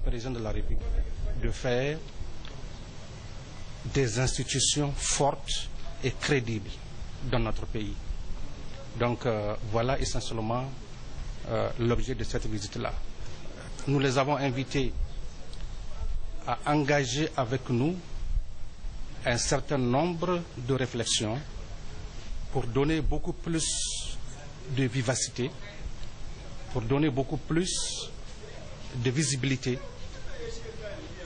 président de la République de faire des institutions fortes et crédibles dans notre pays. Donc voilà essentiellement l'objet de cette visite-là. Nous les avons invités à engager avec nous un certain nombre de réflexions pour donner beaucoup plus de vivacité, pour donner beaucoup plus de visibilité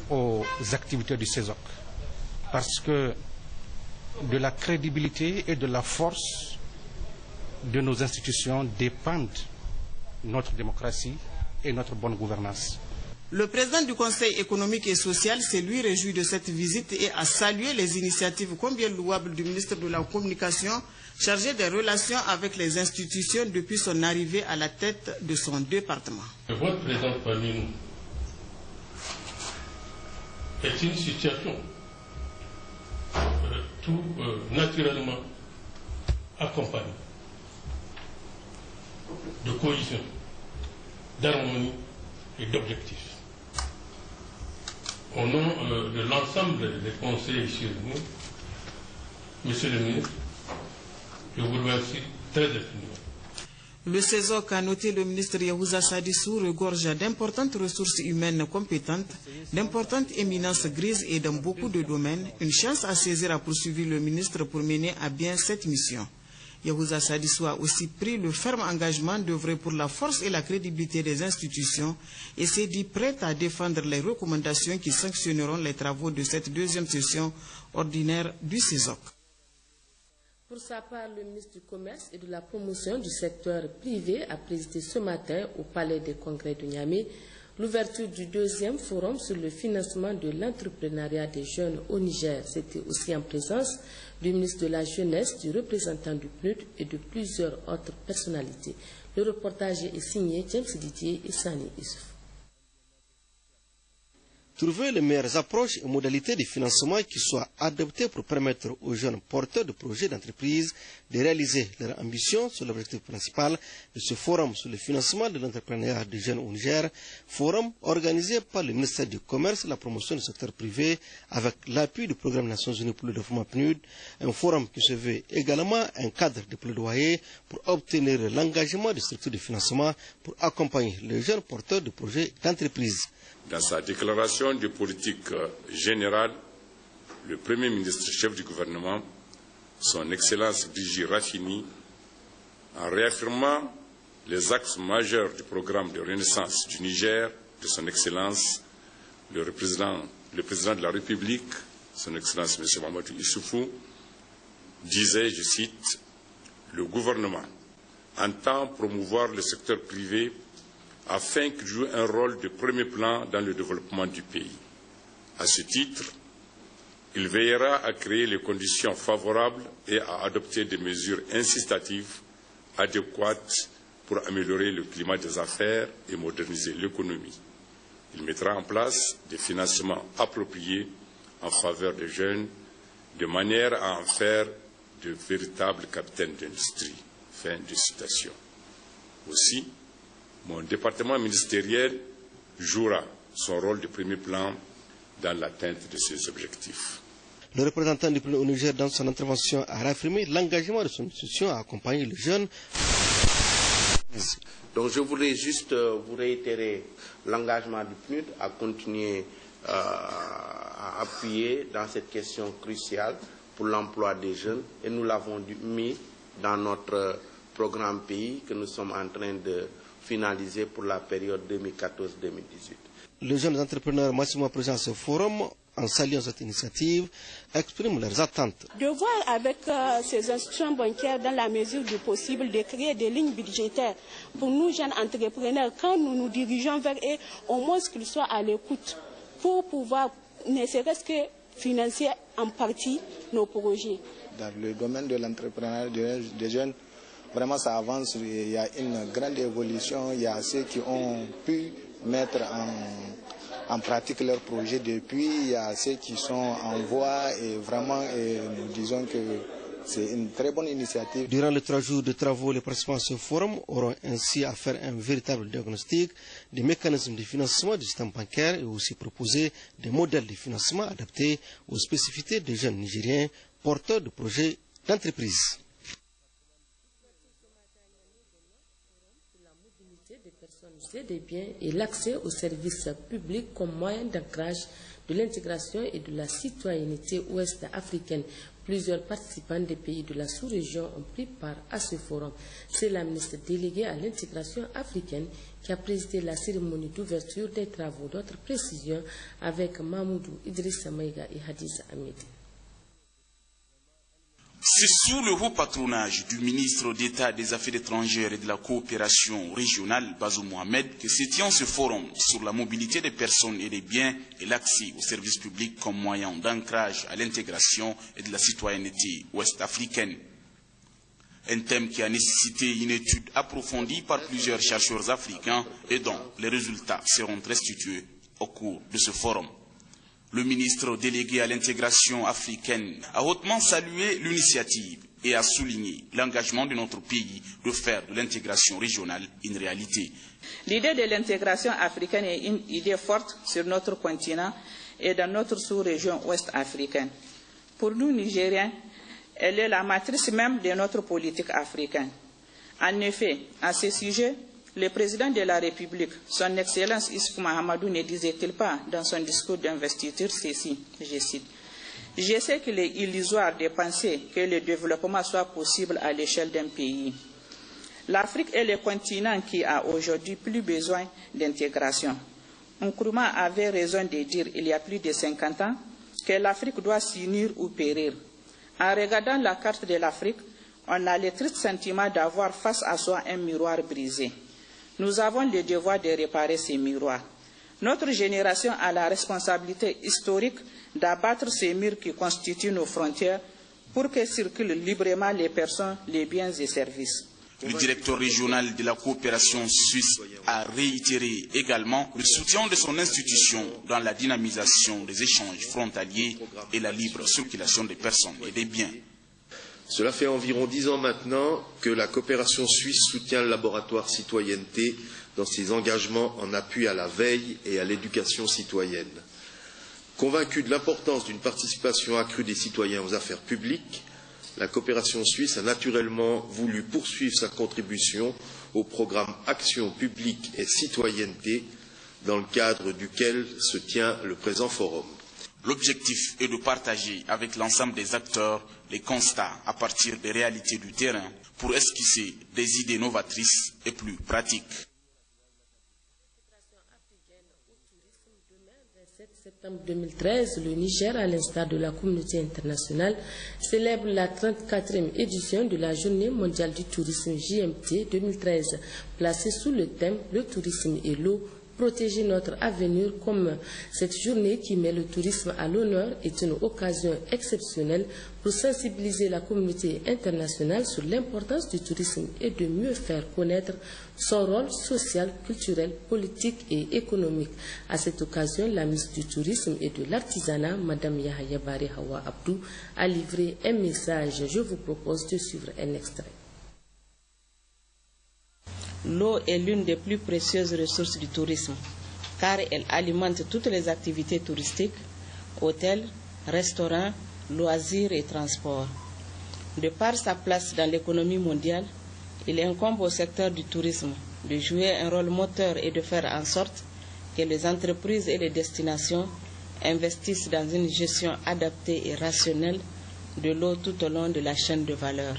aux activités du CESOC. Parce que de la crédibilité et de la force de nos institutions dépendent notre démocratie et notre bonne gouvernance. Le président du Conseil économique et social s'est lui réjoui de cette visite et a salué les initiatives combien louables du ministre de la Communication chargé des relations avec les institutions depuis son arrivée à la tête de son département. Votre présence parmi nous est une situation tout naturellement accompagnée de cohésion, d'harmonie et d'objectifs. Au nom de l'ensemble des conseillers ici réunis, Monsieur le ministre, je vous remercie très infiniment. Le CESOC, a noté le ministre Yahouza Sadissou, regorge d'importantes ressources humaines compétentes, d'importantes éminences grises et dans beaucoup de domaines. Une chance à saisir, a poursuivi le ministre pour mener à bien cette mission. Yahouza Sadissou a aussi pris le ferme engagement d'œuvrer pour la force et la crédibilité des institutions et s'est dit prêt à défendre les recommandations qui sanctionneront les travaux de cette deuxième session ordinaire du CESOC. Pour sa part, le ministre du Commerce et de la Promotion du secteur privé a présidé ce matin au Palais des Congrès de Niamey l'ouverture du deuxième forum sur le financement de l'entrepreneuriat des jeunes au Niger. C'était aussi en présence du ministre de la Jeunesse, du représentant du PNUD et de plusieurs autres personnalités. Le reportage est signé James Didier et Sani Issouf. Trouver les meilleures approches et modalités de financement qui soient adaptées pour permettre aux jeunes porteurs de projets d'entreprise de réaliser leurs ambitions sur l'objectif principal de ce forum sur le financement de l'entrepreneuriat des jeunes au Niger, forum organisé par le ministère du Commerce et de la Promotion du secteur privé avec l'appui du Programme des Nations Unies pour le développement PNUD, un forum qui se veut également un cadre de plaidoyer pour obtenir l'engagement des structures de financement pour accompagner les jeunes porteurs de projets d'entreprise. Dans sa déclaration de politique générale, le Premier ministre chef du gouvernement, son Excellence Brigitte Raffini, en réaffirmant les axes majeurs du programme de renaissance du Niger de son Excellence, le président de la République, son Excellence M. Mamadou Issoufou, disait, je cite, « Le gouvernement entend promouvoir le secteur privé afin qu'il joue un rôle de premier plan dans le développement du pays. À ce titre, il veillera à créer les conditions favorables et à adopter des mesures incitatives adéquates pour améliorer le climat des affaires et moderniser l'économie. Il mettra en place des financements appropriés en faveur des jeunes, de manière à en faire de véritables capitaines d'industrie. » Fin de citation. Aussi, mon département ministériel jouera son rôle de premier plan dans l'atteinte de ces objectifs. Le représentant du PNUD au Niger, dans son intervention, a réaffirmé l'engagement de son institution à accompagner les jeunes. Donc je voudrais juste vous réitérer l'engagement du PNUD à continuer à appuyer dans cette question cruciale pour l'emploi des jeunes. Et nous l'avons mis dans notre programme pays que nous sommes en train de finalisé pour la période 2014-2018. Les jeunes entrepreneurs massivement présents à ce forum, en saluant cette initiative, expriment leurs attentes. De voir avec ces institutions bancaires, dans la mesure du possible, de créer des lignes budgétaires pour nous jeunes entrepreneurs, quand nous nous dirigeons vers eux, au moins qu'ils soient à l'écoute pour pouvoir, ne serait-ce que financer en partie nos projets. Dans le domaine de l'entrepreneuriat des jeunes, vraiment, ça avance, il y a une grande évolution, il y a ceux qui ont pu mettre en pratique leurs projets depuis, il y a ceux qui sont en voie et vraiment, nous disons que c'est une très bonne initiative. Durant les 3 jours de travaux, les participants à ce forum auront ainsi à faire un véritable diagnostic des mécanismes de financement du système bancaire et aussi proposer des modèles de financement adaptés aux spécificités des jeunes Nigériens porteurs de projets d'entreprise. Des biens et l'accès aux services publics comme moyen d'ancrage de l'intégration et de la citoyenneté ouest-africaine. Plusieurs participants des pays de la sous-région ont pris part à ce forum. C'est la ministre déléguée à l'intégration africaine qui a présidé la cérémonie d'ouverture des travaux. D'autres précisions avec Mahmoudou Idrissa Maïga et Hadiza Amidi. C'est sous le haut patronage du ministre d'État des Affaires étrangères et de la coopération régionale, Bazoum Mohamed, que se tient ce forum sur la mobilité des personnes et des biens et l'accès aux services publics comme moyen d'ancrage à l'intégration et de la citoyenneté ouest-africaine. Un thème qui a nécessité une étude approfondie par plusieurs chercheurs africains et dont les résultats seront restitués au cours de ce forum. Le ministre délégué à l'intégration africaine a hautement salué l'initiative et a souligné l'engagement de notre pays de faire de l'intégration régionale une réalité. L'idée de l'intégration africaine est une idée forte sur notre continent et dans notre sous-région ouest-africaine. Pour nous, Nigériens, elle est la matrice même de notre politique africaine. En effet, à ce sujet, le président de la République, son Excellence Issoufou Mahamadou, ne disait-il pas dans son discours d'investiture ceci, je cite, « Je sais qu'il est illusoire de penser que le développement soit possible à l'échelle d'un pays. L'Afrique est le continent qui a aujourd'hui plus besoin d'intégration. » Nkrumah avait raison de dire il y a plus de 50 ans que l'Afrique doit s'unir ou périr. En regardant la carte de l'Afrique, on a le triste sentiment d'avoir face à soi un miroir brisé. Nous avons le devoir de réparer ces miroirs. Notre génération a la responsabilité historique d'abattre ces murs qui constituent nos frontières pour que circulent librement les personnes, les biens et services. Le directeur régional de la coopération suisse a réitéré également le soutien de son institution dans la dynamisation des échanges frontaliers et la libre circulation des personnes et des biens. Cela fait environ 10 ans maintenant que la coopération suisse soutient le laboratoire citoyenneté dans ses engagements en appui à la veille et à l'éducation citoyenne. Convaincu de l'importance d'une participation accrue des citoyens aux affaires publiques, la coopération suisse a naturellement voulu poursuivre sa contribution au programme Action publique et citoyenneté dans le cadre duquel se tient le présent forum. L'objectif est de partager avec l'ensemble des acteurs les constats à partir des réalités du terrain pour esquisser des idées novatrices et plus pratiques. Le 7 septembre 2013, le Niger, à l'instar de la communauté internationale, célèbre la 34e édition de la Journée mondiale du tourisme JMT 2013, placée sous le thème « Le tourisme et l'eau ». Protéger notre avenir. Comme cette journée qui met le tourisme à l'honneur est une occasion exceptionnelle pour sensibiliser la communauté internationale sur l'importance du tourisme et de mieux faire connaître son rôle social, culturel, politique et économique. À cette occasion, la ministre du Tourisme et de l'Artisanat, Mme Yahya Bari Hawa Abdou, a livré un message. Je vous propose de suivre un extrait. L'eau est l'une des plus précieuses ressources du tourisme, car elle alimente toutes les activités touristiques, hôtels, restaurants, loisirs et transports. De par sa place dans l'économie mondiale, il incombe au secteur du tourisme de jouer un rôle moteur et de faire en sorte que les entreprises et les destinations investissent dans une gestion adaptée et rationnelle de l'eau tout au long de la chaîne de valeur.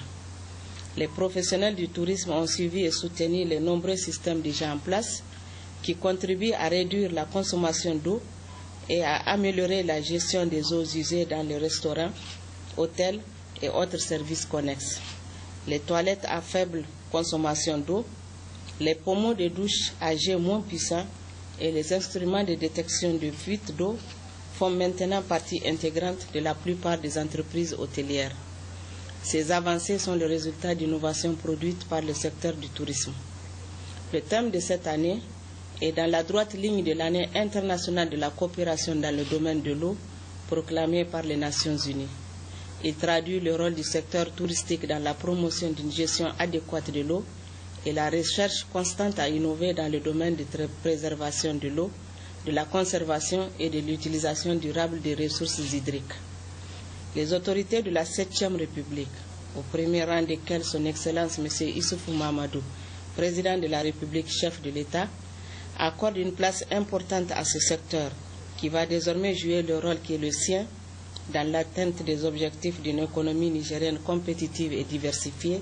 Les professionnels du tourisme ont suivi et soutenu les nombreux systèmes déjà en place qui contribuent à réduire la consommation d'eau et à améliorer la gestion des eaux usées dans les restaurants, hôtels et autres services connexes. Les toilettes à faible consommation d'eau, les pommeaux de douche à jet moins puissants et les instruments de détection de fuite d'eau font maintenant partie intégrante de la plupart des entreprises hôtelières. Ces avancées sont le résultat d'innovations produites par le secteur du tourisme. Le thème de cette année est dans la droite ligne de l'année internationale de la coopération dans le domaine de l'eau, proclamée par les Nations Unies. Il traduit le rôle du secteur touristique dans la promotion d'une gestion adéquate de l'eau et la recherche constante à innover dans le domaine de la préservation de l'eau, de la conservation et de l'utilisation durable des ressources hydriques. Les autorités de la 7e République, au premier rang desquelles son Excellence M. Issoufou Mahamadou, président de la République, chef de l'État, accordent une place importante à ce secteur qui va désormais jouer le rôle qui est le sien dans l'atteinte des objectifs d'une économie nigérienne compétitive et diversifiée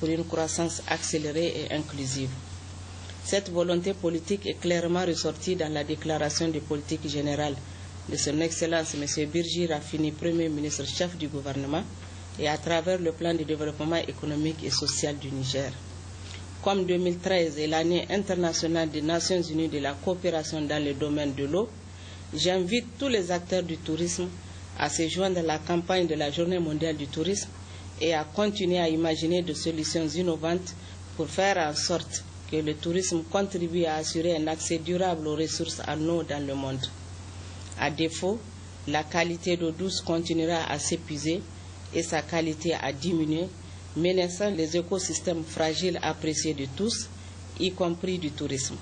pour une croissance accélérée et inclusive. Cette volonté politique est clairement ressortie dans la déclaration de politique générale de son Excellence M. Birji Rafini, Premier ministre chef du gouvernement, et à travers le plan de développement économique et social du Niger. Comme 2013 est l'année internationale des Nations Unies de la coopération dans le domaine de l'eau, j'invite tous les acteurs du tourisme à se joindre à la campagne de la Journée mondiale du tourisme et à continuer à imaginer des solutions innovantes pour faire en sorte que le tourisme contribue à assurer un accès durable aux ressources en eau dans le monde. À défaut, la qualité d'eau douce continuera à s'épuiser et sa qualité à diminuer, menaçant les écosystèmes fragiles appréciés de tous, y compris du tourisme.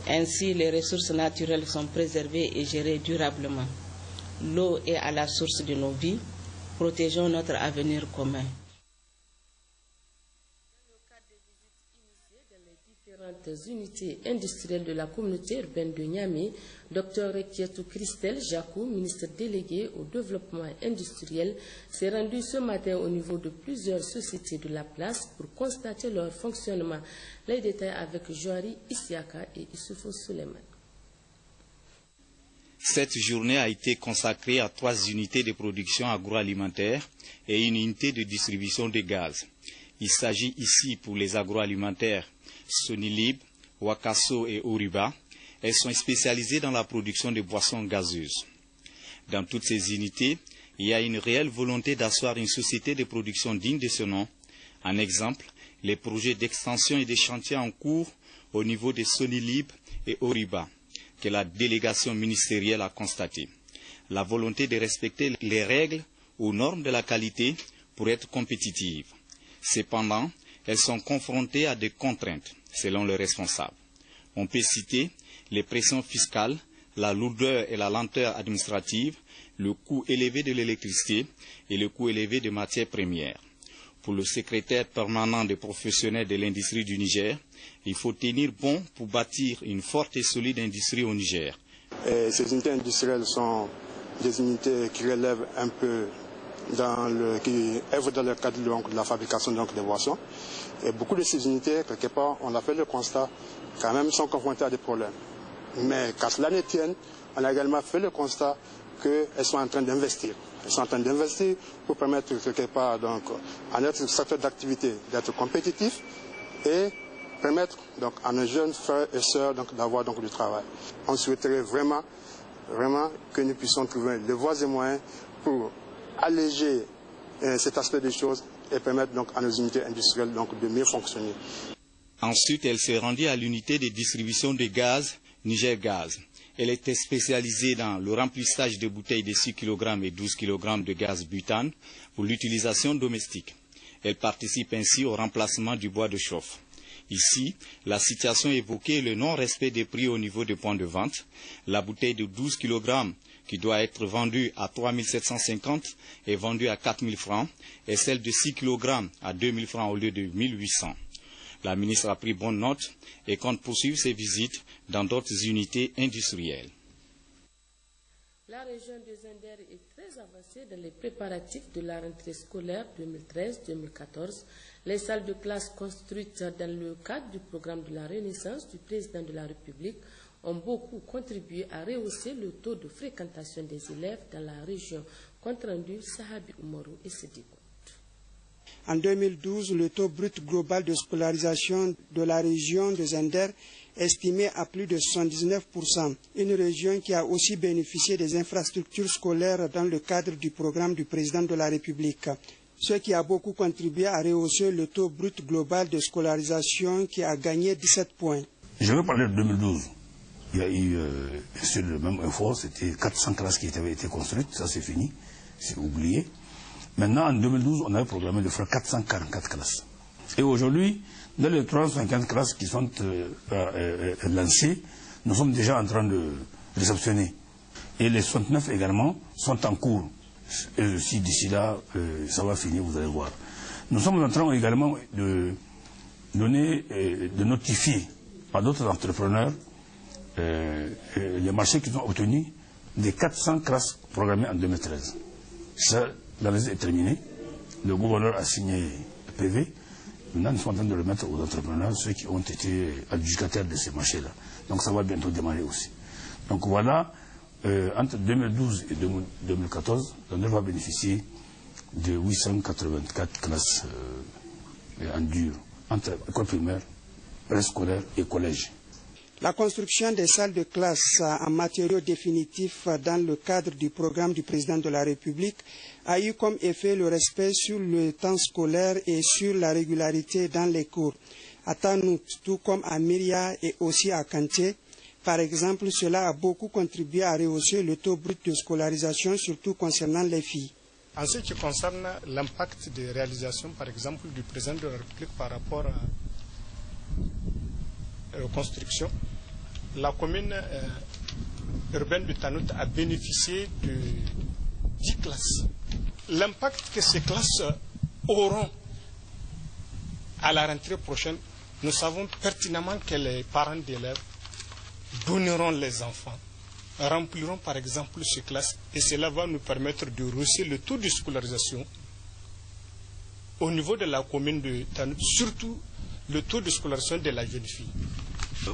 Ainsi, les ressources naturelles sont préservées et gérées durablement. L'eau est à la source de nos vies. Protégeons notre avenir commun. Différentes unités industrielles de la communauté urbaine de Niamey, Dr Rekietou Christelle Jacou, ministre délégué au développement industriel, s'est rendu ce matin au niveau de plusieurs sociétés de la place pour constater leur fonctionnement. Les détails avec Joari Isiaka et Issoufou Suleiman. Cette journée a été consacrée à 3 unités de production agroalimentaire et une unité de distribution de gaz. Il s'agit ici pour les agroalimentaires Sonilib, Wakaso et Oriba. Elles sont spécialisées dans la production de boissons gazeuses. Dans toutes ces unités, il y a une réelle volonté d'asseoir une société de production digne de ce nom. En exemple, les projets d'extension et de chantiers en cours au niveau de Sonilib et Oriba, que la délégation ministérielle a constaté. La volonté de respecter les règles aux normes de la qualité pour être compétitives. Cependant, elles sont confrontées à des contraintes, selon les responsables. On peut citer les pressions fiscales, la lourdeur et la lenteur administrative, le coût élevé de l'électricité et le coût élevé des matières premières. Pour le secrétaire permanent des professionnels de l'industrie du Niger, il faut tenir bon pour bâtir une forte et solide industrie au Niger. Ces unités industrielles sont des unités qui relèvent un peu, qui œuvrent dans le cadre de la fabrication des boissons. Et beaucoup de ces unités, quelque part, on a fait le constat, quand même, sont confrontées à des problèmes. Mais qu'à cela ne tienne, on a également fait le constat qu'elles sont en train d'investir. Elles sont en train d'investir pour permettre quelque part donc, à notre secteur d'activité d'être compétitif et permettre donc, à nos jeunes frères et sœurs d'avoir du travail. On souhaiterait vraiment que nous puissions trouver les voies et moyens pour alléger cet aspect des choses et permettre donc, à nos unités industrielles donc, de mieux fonctionner. Ensuite, elle s'est rendue à l'unité de distribution de gaz, Niger Gaz. Elle était spécialisée dans le remplissage de bouteilles de 6 kg et 12 kg de gaz butane pour l'utilisation domestique. Elle participe ainsi au remplacement du bois de chauffe. Ici, la situation évoquée est le non-respect des prix au niveau des points de vente. La bouteille de 12 kg qui doit être vendue à 3 750 est vendue à 4 000 francs et celle de 6 kg à 2 000 francs au lieu de 1 800. La ministre a pris bonne note et compte poursuivre ses visites dans d'autres unités industrielles. La région de Zender est très avancée dans les préparatifs de la rentrée scolaire 2013-2014. Les salles de classe construites dans le cadre du programme de la Renaissance du président de la République ont beaucoup contribué à rehausser le taux de fréquentation des élèves dans la région. Compte rendu Sahabi Oumarou et Sédiko. En 2012, le taux brut global de scolarisation de la région de Zender est estimé à plus de 79%, une région qui a aussi bénéficié des infrastructures scolaires dans le cadre du programme du président de la République, ce qui a beaucoup contribué à rehausser le taux brut global de scolarisation qui a gagné 17 points. Je vais parler de 2012. Il y a eu, sur le même effort, c'était 400 classes qui avaient été construites, ça c'est fini, c'est oublié. Maintenant, en 2012, on avait programmé de faire 444 classes. Et aujourd'hui, dans les 350 classes qui sont lancées, nous sommes déjà en train de réceptionner. Et les 69 également sont en cours. Et aussi, d'ici là, ça va finir, vous allez voir. Nous sommes en train également de notifier à d'autres entrepreneurs les marchés qu'ils ont obtenus des 400 classes programmées en 2013. Ça, l'analyse est terminée. Le gouverneur a signé le PV. Maintenant, nous sommes en train de le remettre aux entrepreneurs, ceux qui ont été adjudicataires de ces marchés-là. Donc ça va bientôt démarrer aussi. Donc voilà, entre 2012 et 2014, on va bénéficier de 884 classes en dur, entre école primaire, préscolaire et collège. La construction des salles de classe en matériaux définitifs dans le cadre du programme du président de la République a eu comme effet le respect sur le temps scolaire et sur la régularité dans les cours. À Tanout, tout comme à Myria et aussi à Kanté, par exemple, cela a beaucoup contribué à rehausser le taux brut de scolarisation, surtout concernant les filles. En ce qui concerne l'impact des réalisations, par exemple, du président de la République par rapport aux constructions, la commune urbaine de Tanout a bénéficié de 10 classes. L'impact que ces classes auront à la rentrée prochaine, nous savons pertinemment que les parents d'élèves donneront les enfants, rempliront par exemple ces classes, et cela va nous permettre de rehausser le taux de scolarisation au niveau de la commune de Tanout, surtout le taux de scolarisation de la jeune fille.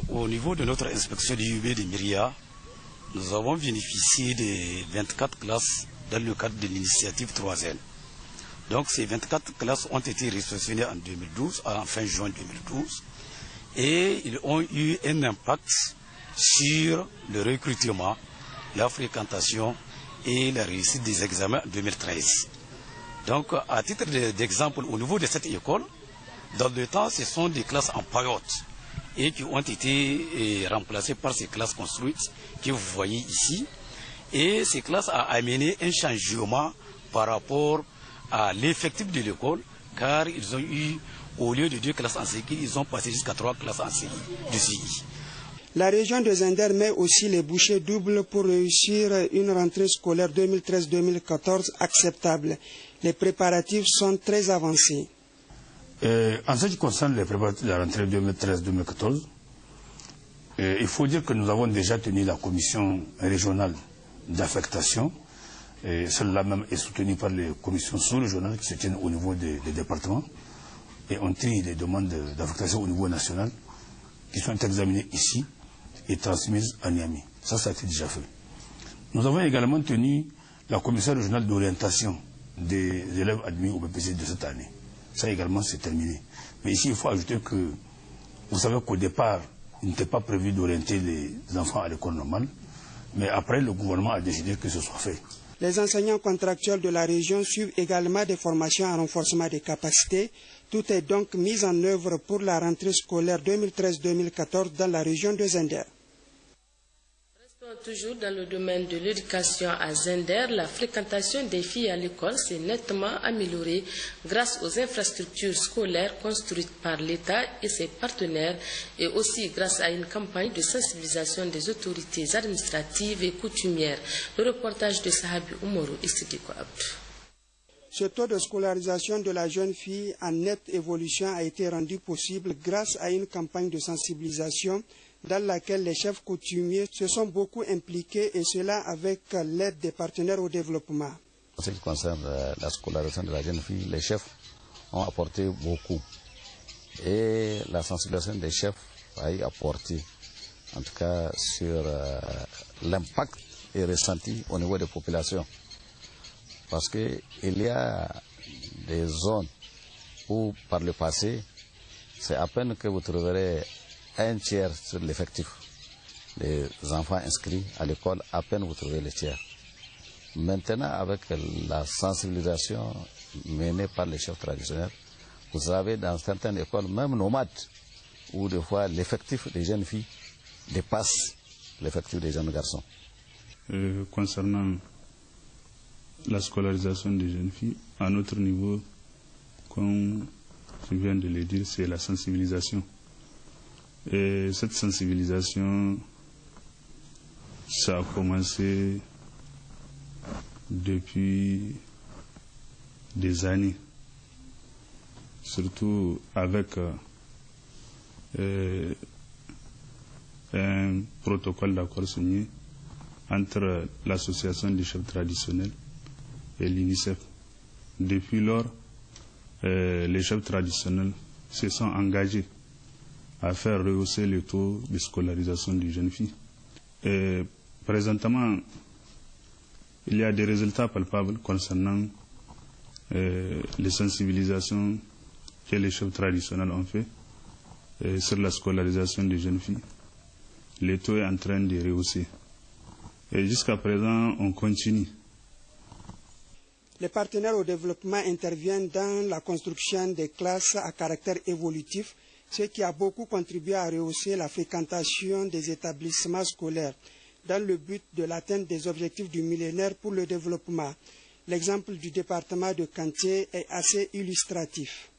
Au niveau de notre inspection du UB de Myria, nous avons bénéficié de 24 classes dans le cadre de l'initiative 3N. Donc ces 24 classes ont été réceptionnées en 2012, en fin juin 2012, et ils ont eu un impact sur le recrutement, la fréquentation et la réussite des examens en 2013. Donc à titre d'exemple, au niveau de cette école, dans le temps, ce sont des classes en paillotte et qui ont été remplacées par ces classes construites que vous voyez ici. Et ces classes ont amené un changement par rapport à l'effectif de l'école, car ils ont eu, au lieu de 2 classes en série, ils ont passé jusqu'à 3 classes en série de CI. La région de Zender met aussi les bouchées doubles pour réussir une rentrée scolaire 2013-2014 acceptable. Les préparatifs sont très avancés. En ce qui concerne les préparatifs de la rentrée 2013-2014, il faut dire que nous avons déjà tenu la commission régionale d'affectation. Celle-là même est soutenue par les commissions sous-régionales qui se tiennent au niveau des départements. Et on trie les demandes d'affectation au niveau national qui sont examinées ici et transmises à Niamey. Ça a été déjà fait. Nous avons également tenu la commission régionale d'orientation des élèves admis au BPC de cette année. Ça également, c'est terminé. Mais ici, il faut ajouter que, vous savez qu'au départ, il n'était pas prévu d'orienter les enfants à l'école normale, mais après, le gouvernement a décidé que ce soit fait. Les enseignants contractuels de la région suivent également des formations en renforcement des capacités. Tout est donc mis en œuvre pour la rentrée scolaire 2013-2014 dans la région de Zender. Toujours dans le domaine de l'éducation à Zender, la fréquentation des filles à l'école s'est nettement améliorée grâce aux infrastructures scolaires construites par l'État et ses partenaires et aussi grâce à une campagne de sensibilisation des autorités administratives et coutumières. Le reportage de Sahabi Oumarou et Sidiko Abdou. Ce taux de scolarisation de la jeune fille en nette évolution a été rendu possible grâce à une campagne de sensibilisation dans laquelle les chefs coutumiers se sont beaucoup impliqués, et cela avec l'aide des partenaires au développement. En ce qui concerne la scolarisation de la jeune fille, les chefs ont apporté beaucoup. Et la sensibilisation des chefs a y apporté, en tout cas sur l'impact est ressenti au niveau des populations. Parce qu'il y a des zones où, par le passé, c'est à peine que vous trouverez un tiers sur l'effectif des enfants inscrits à l'école, à peine vous trouvez le tiers. Maintenant, avec la sensibilisation menée par les chefs traditionnels, vous avez dans certaines écoles, même nomades, où des fois l'effectif des jeunes filles dépasse l'effectif des jeunes garçons. Concernant la scolarisation des jeunes filles. À notre niveau, comme je viens de le dire, c'est la sensibilisation. Et cette sensibilisation, ça a commencé depuis des années, surtout avec un protocole d'accord signé entre l'association des chefs traditionnels et l'UNICEF. Depuis lors, les chefs traditionnels se sont engagés à faire rehausser le taux de scolarisation des jeunes filles. Et présentement, il y a des résultats palpables concernant les sensibilisations que les chefs traditionnels ont fait sur la scolarisation des jeunes filles. Le taux est en train de rehausser. Et jusqu'à présent, on continue. Les partenaires au développement interviennent dans la construction des classes à caractère évolutif, ce qui a beaucoup contribué à rehausser la fréquentation des établissements scolaires dans le but de l'atteinte des objectifs du millénaire pour le développement. L'exemple du département de Kanté est assez illustratif.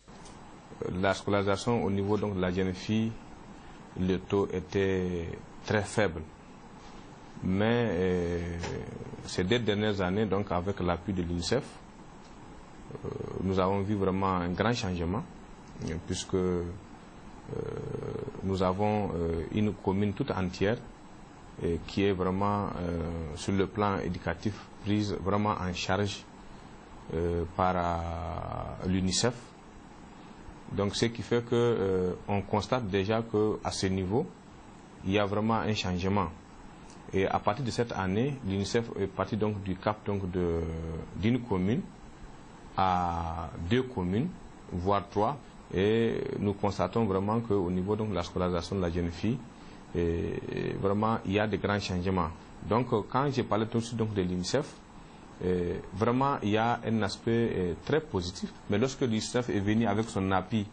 La scolarisation au niveau donc, de la jeune fille, le taux était très faible. Mais ces 2 dernières années, donc avec l'appui de l'UNICEF, nous avons vu vraiment un grand changement, puisque nous avons une commune toute entière qui est vraiment sur le plan éducatif prise vraiment en charge par l'UNICEF. Donc ce qui fait qu'on constate déjà qu'à ce niveau, il y a vraiment un changement. Et à partir de cette année, l'UNICEF est parti donc du cap d'une commune à 2 communes, voire 3. Et nous constatons vraiment qu'au niveau donc, de la scolarisation de la jeune fille, vraiment il y a de grands changements. Donc quand j'ai parlé tout de suite donc, de l'UNICEF, vraiment il y a un aspect très positif. Mais lorsque l'UNICEF est venu avec son appui,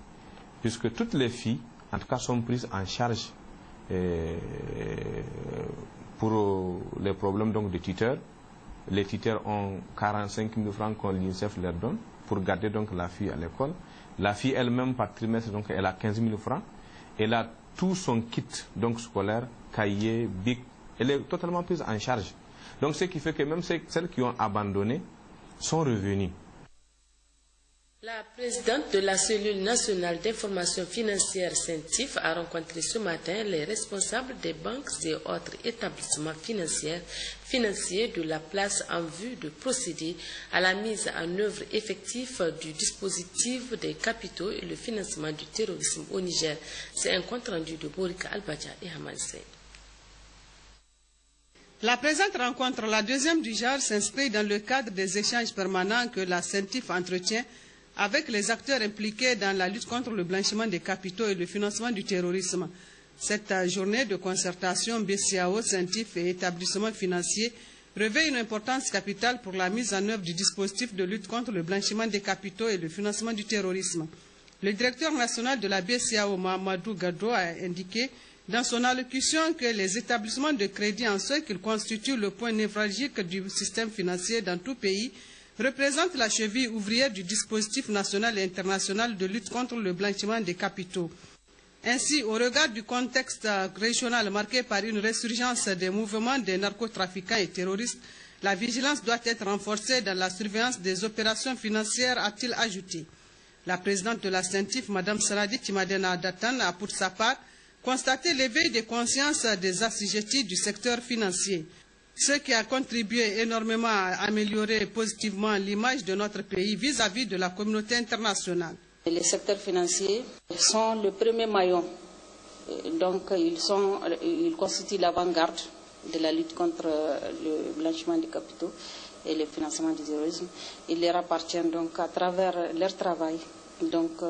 puisque toutes les filles, en tout cas, sont prises en charge pour les problèmes donc, de tuteurs. Les tuteurs ont 45 000 francs que l'UNICEF leur donne pour garder donc, la fille à l'école. La fille elle-même, par trimestre, donc, elle a 15 000 francs. Elle a tout son kit donc, scolaire, cahier, bic. Elle est totalement prise en charge. Donc, ce qui fait que même celles qui ont abandonné sont revenues. La présidente de la cellule nationale d'information financière CENTIF a rencontré ce matin les responsables des banques et autres établissements financiers de la place en vue de procéder à la mise en œuvre effective du dispositif des capitaux et le financement du terrorisme au Niger. C'est un compte rendu de Borika Albadja et Haman Sey. La présente rencontre, la deuxième du genre, s'inscrit dans le cadre des échanges permanents que la CENTIF entretient avec les acteurs impliqués dans la lutte contre le blanchiment des capitaux et le financement du terrorisme. Cette journée de concertation BCAO, CENTIF et établissements financiers revêt une importance capitale pour la mise en œuvre du dispositif de lutte contre le blanchiment des capitaux et le financement du terrorisme. Le directeur national de la BCAO, Mahamadou Gaddo, a indiqué dans son allocution que les établissements de crédit, en ce qu'ils constituent le point névralgique du système financier dans tout pays, représentent la cheville ouvrière du dispositif national et international de lutte contre le blanchiment des capitaux. Ainsi, au regard du contexte régional marqué par une résurgence des mouvements des narcotrafiquants et terroristes, la vigilance doit être renforcée dans la surveillance des opérations financières, a-t-il ajouté. La présidente de la CENTIF, Mme Saladi Timadena Datan, a pour sa part constaté l'éveil des consciences des assujettis du secteur financier, ce qui a contribué énormément à améliorer positivement l'image de notre pays vis-à-vis de la communauté internationale. Les secteurs financiers sont le premier maillon, donc ils constituent l'avant-garde de la lutte contre le blanchiment des capitaux et le financement du terrorisme. Il leur appartient donc à travers leur travail. Donc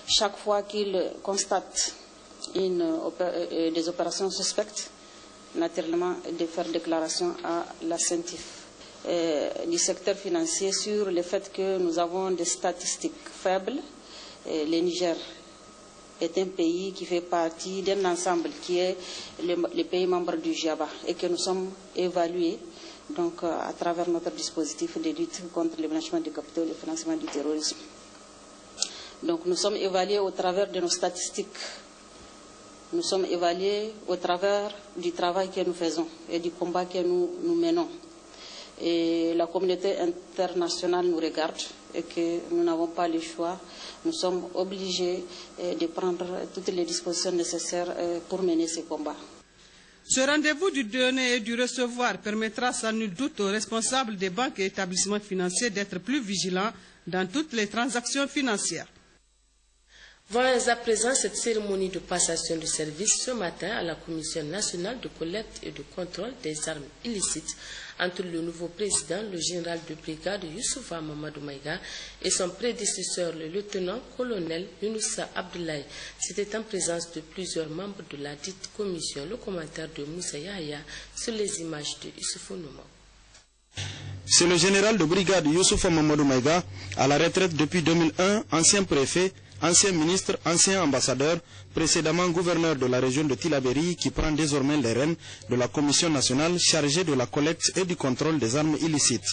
chaque fois qu'ils constatent des opérations suspectes, naturellement de faire déclaration à la CENTIF du secteur financier sur le fait que nous avons des statistiques faibles. Le Niger est un pays qui fait partie d'un ensemble qui est les pays membres du GIABA et que nous sommes évalués donc, à travers notre dispositif de lutte contre le blanchiment de capitaux et le financement du terrorisme. Donc nous sommes évalués au travers de nos statistiques. Nous sommes évalués au travers du travail que nous faisons et du combat que nous menons. Et la communauté internationale nous regarde et que nous n'avons pas le choix. Nous sommes obligés de prendre toutes les dispositions nécessaires pour mener ce combat. Ce rendez-vous du donner et du recevoir permettra sans nul doute aux responsables des banques et établissements financiers d'être plus vigilants dans toutes les transactions financières. Voyons à présent cette cérémonie de passation de service ce matin à la Commission nationale de collecte et de contrôle des armes illicites entre le nouveau président, le général de brigade Youssoufa Mamadou Maïga, et son prédécesseur, le lieutenant-colonel Younoussa Abdoulaye. C'était en présence de plusieurs membres de la dite commission. Le commentaire de Moussa Yahya sur les images de Youssoufou Nouma. C'est le général de brigade Youssoufa Mamadou Maïga, à la retraite depuis 2001, ancien préfet, ancien ministre, ancien ambassadeur, précédemment gouverneur de la région de Tillabéri, qui prend désormais les rênes de la commission nationale chargée de la collecte et du contrôle des armes illicites.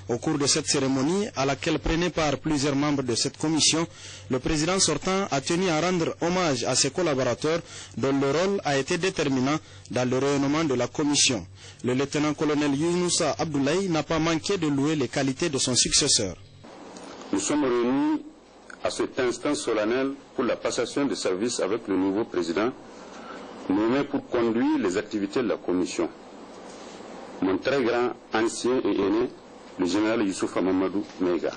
Au cours de cette cérémonie, à laquelle prenaient part plusieurs membres de cette commission, le président sortant a tenu à rendre hommage à ses collaborateurs dont le rôle a été déterminant dans le rayonnement de la commission. Le lieutenant-colonel Younoussa Abdoulaye n'a pas manqué de louer les qualités de son successeur. Nous sommes réunis à cet instant solennel pour la passation de service avec le nouveau président nommé pour conduire les activités de la commission. Mon très grand ancien et aîné, le général Youssoufa Mamadou Maïga,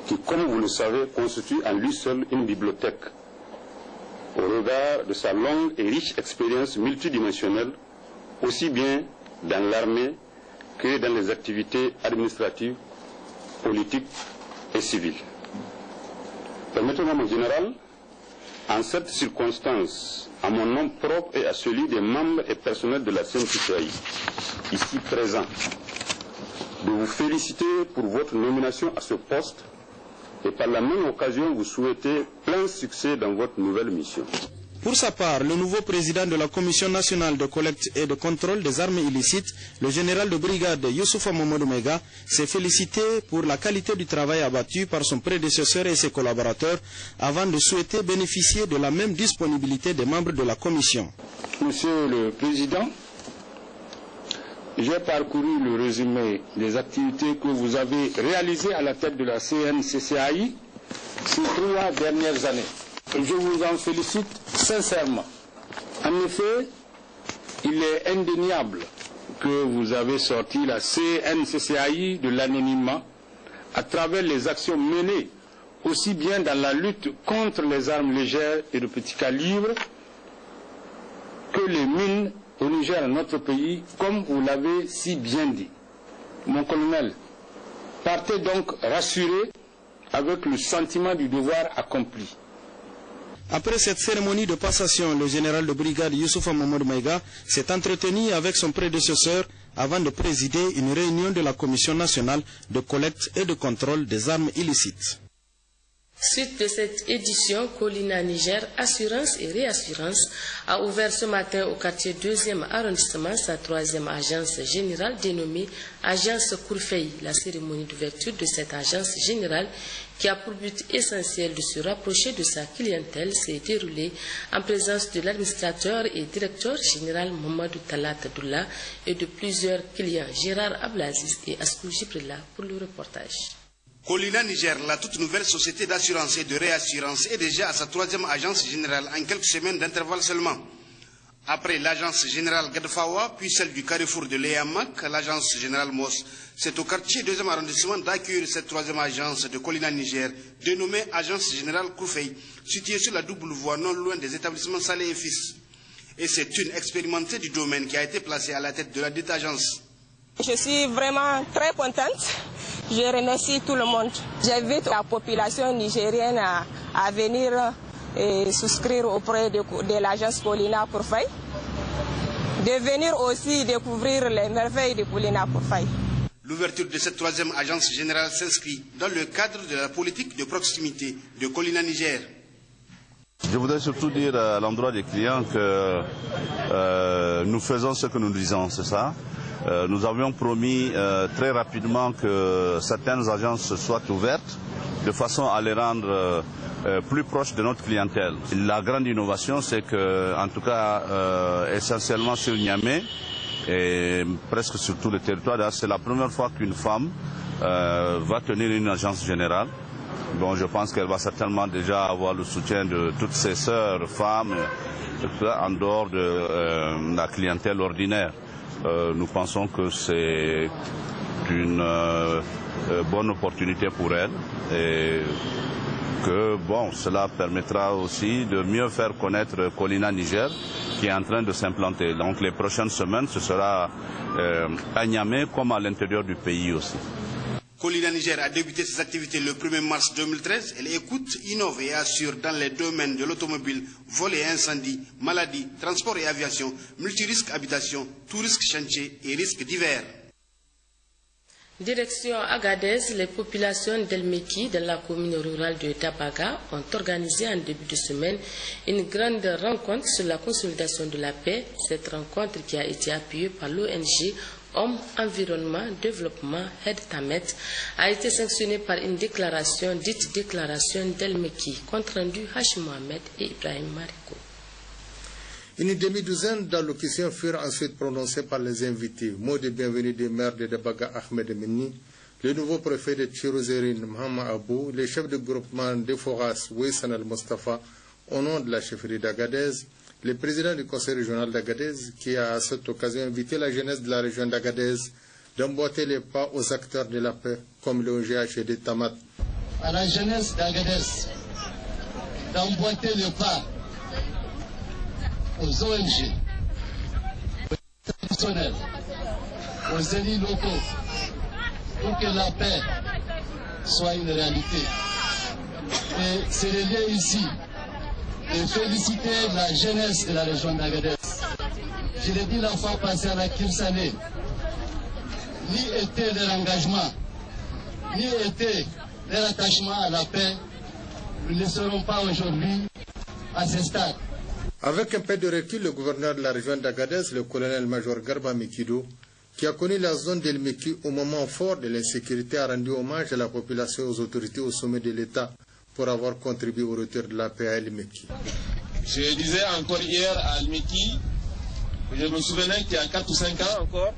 qui, comme vous le savez, constitue en lui seul une bibliothèque au regard de sa longue et riche expérience multidimensionnelle, aussi bien dans l'armée que dans les activités administratives, politiques et civiles. Permettez-moi, mon général, en cette circonstance, à mon nom propre et à celui des membres et personnels de la CNCCI, ici présents, de vous féliciter pour votre nomination à ce poste et par la même occasion vous souhaiter plein succès dans votre nouvelle mission. Pour sa part, le nouveau président de la Commission nationale de collecte et de contrôle des armes illicites, le général de brigade Youssoufa Mamadou Maïga, s'est félicité pour la qualité du travail abattu par son prédécesseur et ses collaborateurs avant de souhaiter bénéficier de la même disponibilité des membres de la Commission. Monsieur le Président, j'ai parcouru le résumé des activités que vous avez réalisées à la tête de la CNCCI ces 3 dernières années. Je vous en félicite sincèrement. En effet, il est indéniable que vous avez sorti la CNCCI de l'anonymat à travers les actions menées aussi bien dans la lutte contre les armes légères et de petit calibre que les mines au Niger, notre pays, comme vous l'avez si bien dit. Mon colonel, partez donc rassuré avec le sentiment du devoir accompli. Après cette cérémonie de passation, le général de brigade Youssoufa Mamadou Maïga s'est entretenu avec son prédécesseur avant de présider une réunion de la Commission nationale de collecte et de contrôle des armes illicites. Suite de cette édition, Colina Niger Assurance et Réassurance a ouvert ce matin au quartier 2e arrondissement sa 3e agence générale dénommée Agence Kourfei. La cérémonie d'ouverture de cette agence générale, qui a pour but essentiel de se rapprocher de sa clientèle, s'est déroulée en présence de l'administrateur et directeur général Mamadou Talat Doula et de plusieurs clients, Gérard Ablaziz et Askou Jibrilla, pour le reportage. Colina Niger, la toute nouvelle société d'assurance et de réassurance, est déjà à sa 3e agence générale en quelques semaines d'intervalle seulement. Après l'agence générale Gadfawa, puis celle du carrefour de Léamak, l'agence générale Mos, c'est au quartier 2e arrondissement d'accueillir cette 3e agence de Colina Niger, dénommée Agence générale Kourfei, située sur la double voie non loin des établissements Salé et Fils. Et c'est une expérimentée du domaine qui a été placée à la tête de la dite agence. Je suis vraiment très contente. Je remercie tout le monde. J'invite la population nigérienne à venir et souscrire auprès de l'agence Colina Kourfei, de venir aussi découvrir les merveilles de Colina Kourfei. L'ouverture de cette 3e agence générale s'inscrit dans le cadre de la politique de proximité de Colina Niger. Je voudrais surtout dire à l'endroit des clients que nous faisons ce que nous disons, c'est ça. Nous avions promis très rapidement que certaines agences soient ouvertes de façon à les rendre plus proches de notre clientèle. La grande innovation, c'est que, en tout cas, essentiellement sur Niamey et presque sur tout le territoire, c'est la première fois qu'une femme va tenir une agence générale. Bon, je pense qu'elle va certainement déjà avoir le soutien de toutes ses sœurs, femmes, en dehors de la clientèle ordinaire. Nous pensons que c'est une bonne opportunité pour elle et que bon, cela permettra aussi de mieux faire connaître Colina Niger qui est en train de s'implanter. Donc les prochaines semaines, ce sera à Niamey comme à l'intérieur du pays aussi. Colina Niger a débuté ses activités le 1er mars 2013. Elle écoute, innove et assure dans les domaines de l'automobile, vol et incendie, maladie, transport et aviation, multirisque habitation, tout risque chantier et risques divers. Direction Agadez, les populations d'El-Meki, de la commune rurale de Dabaga, ont organisé en début de semaine une grande rencontre sur la consolidation de la paix. Cette rencontre qui a été appuyée par l'ONG Homme, Environnement, Développement, Head Tamet, a été sanctionnée par une déclaration dite déclaration d'El-Meki, compte rendu Hachim Mohamed et Ibrahim Mariko. Une demi-douzaine d'allocutions furent ensuite prononcées par les invités. Mot de bienvenue des maires de Dabaga Ahmed Meni, le nouveau préfet de Tirozérine Mohamed Abou, les chefs de groupement de Foras Wessan Al-Mustafa, au nom de la chefferie d'Agadez, le président du conseil régional d'Agadez, qui a à cette occasion invité la jeunesse de la région d'Agadez d'emboîter les pas aux acteurs de la paix, comme le OGHD Tamat. À la jeunesse d'Agadez d'emboîter les pas aux ONG, aux institutionnels, aux élus locaux, pour que la paix soit une réalité. Et c'est le lieu ici de féliciter la jeunesse de la région d'Agadez. Je l'ai dit la fois passée à la Kirsane, ni était leur engagement, ni était leur attachement à la paix, nous ne serons pas aujourd'hui à ce stade. Avec un peu de recul, le gouverneur de la région d'Agadez, le colonel-major Garba Mikido, qui a connu la zone d'El-Meki au moment fort de l'insécurité, a rendu hommage à la population et aux autorités au sommet de l'État pour avoir contribué au retour de la paix à El-Meki. Je disais encore hier à El-Meki, je me souvenais qu'il y a 4 ou 5 ans encore,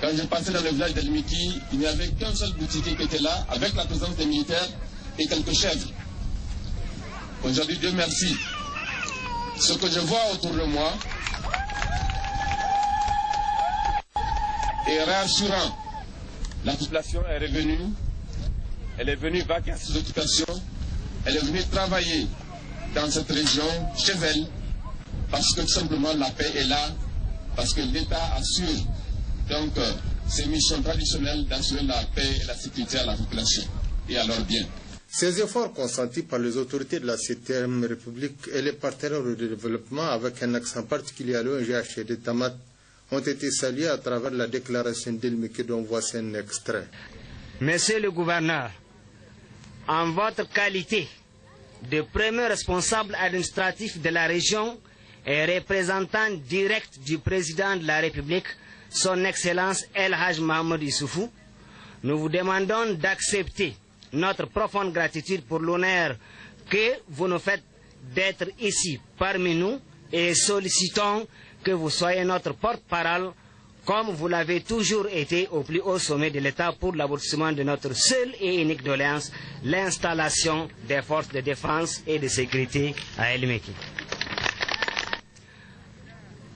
quand je passais dans le village d'El-Meki, il n'y avait qu'un seul boutique qui était là, avec la présence des militaires et quelques chèvres. Aujourd'hui, Dieu merci. Ce que je vois autour de moi est rassurant. La population est revenue, elle est venue vaquer à ses occupations, elle est venue travailler dans cette région, chez elle, parce que tout simplement la paix est là, parce que l'État assure donc ses missions traditionnelles d'assurer la paix et la sécurité à la population et à leurs biens. Ces efforts consentis par les autorités de la 7e République et les partenaires de développement, avec un accent particulier à l'ONGHD Tamat, ont été salués à travers la déclaration d'El-Meki dont voici un extrait. Monsieur le gouverneur, en votre qualité de premier responsable administratif de la région et représentant direct du président de la République, son Excellence El Haj Mohamed Issoufou, nous vous demandons d'accepter notre profonde gratitude pour l'honneur que vous nous faites d'être ici parmi nous et sollicitons que vous soyez notre porte-parole comme vous l'avez toujours été au plus haut sommet de l'État pour l'aboutissement de notre seule et unique doléance, l'installation des forces de défense et de sécurité à El-Meki.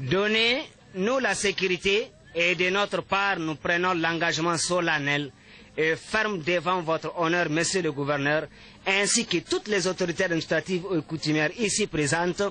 Donnez-nous la sécurité et de notre part nous prenons l'engagement solennel et ferme devant votre honneur, monsieur le gouverneur, ainsi que toutes les autorités administratives et coutumières ici présentes,